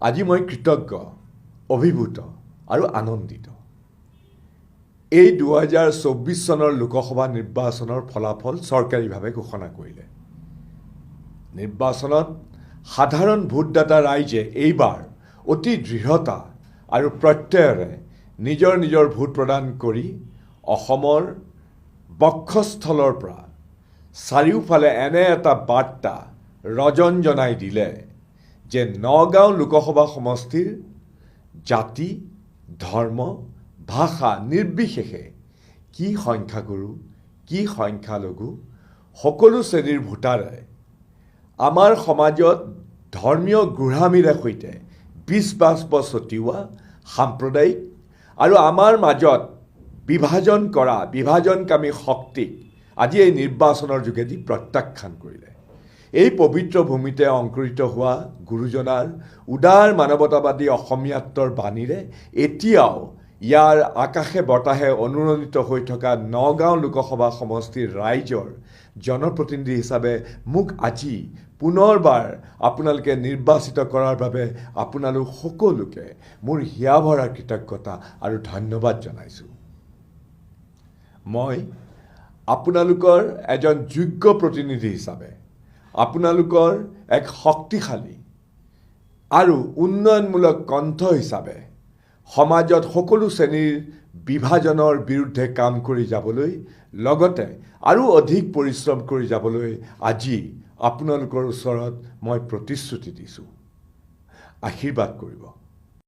আজি মই কৃতজ্ঞ, অভিভূত আৰু আনন্দিত। এই 2024 চনৰ লোকসভা নিৰ্বাচনৰ ফলাফল চৰকাৰীভাৱে ঘোষণা কৰিলে। নিৰ্বাচনত সাধাৰণ ভোটদাতা ৰাইজে এইবাৰ অতি দৃঢ়তা আৰু প্ৰত্যয়েৰে নিজৰ নিজৰ ভোট প্ৰদান কৰি অসমৰ বক্ষস্থলৰ পৰা চাৰিওফালে এনে এটা বাৰ্তা ৰজনজনাই দিলে যে নগাঁও লোকসভা সমষ্টিৰ জাতি, ধৰ্ম, ভাষা নিৰ্বিশেষে কি সংখ্যাগুৰু, কি সংখ্যালঘু, সকলো শ্ৰেণীৰ ভোটাৰে আমাৰ সমাজত ধৰ্মীয় গোড়ামীৰে সৈতে বিষ-বাষ্প ছটিওৱা সাম্প্ৰদায়িক আৰু আমাৰ মাজত বিভাজন কৰা বিভাজনকামী শক্তিক আজি এই নিৰ্বাচনৰ যোগেদি প্ৰত্যাখ্যান কৰিলে। এই পবিত্ৰ ভূমিতে অংকুৰিত হোৱা গুৰুজনাৰ উদাৰ মানৱতাবাদী অসমীয়াত্বৰ বাণীৰে এতিয়াও ইয়াৰ আকাশে বতাহে অনুৰণিত হৈ থকা নগাঁও লোকসভা সমষ্টিৰ ৰাইজৰ জনপ্ৰতিনিধি হিচাপে মোক আজি পুনৰবাৰ আপোনালোকে নিৰ্বাচিত কৰাৰ বাবে আপোনালোক সকলোকে মোৰ হিয়া ভৰা কৃতজ্ঞতা আৰু ধন্যবাদ জনাইছোঁ। মই আপোনালোকৰ এজন যোগ্য প্ৰতিনিধি হিচাপে আপোনালোকৰ এক শক্তিশালী আৰু উন্নয়নমূলক কণ্ঠ হিচাপে সমাজত সকলো শ্ৰেণীৰ বিভাজনৰ বিৰুদ্ধে কাম কৰি যাবলৈ লগতে আৰু অধিক পৰিশ্ৰম কৰি যাবলৈ আজি আপোনালোকৰ ওচৰত মই প্ৰতিশ্ৰুতি দিছোঁ। আশীৰ্বাদ কৰিব।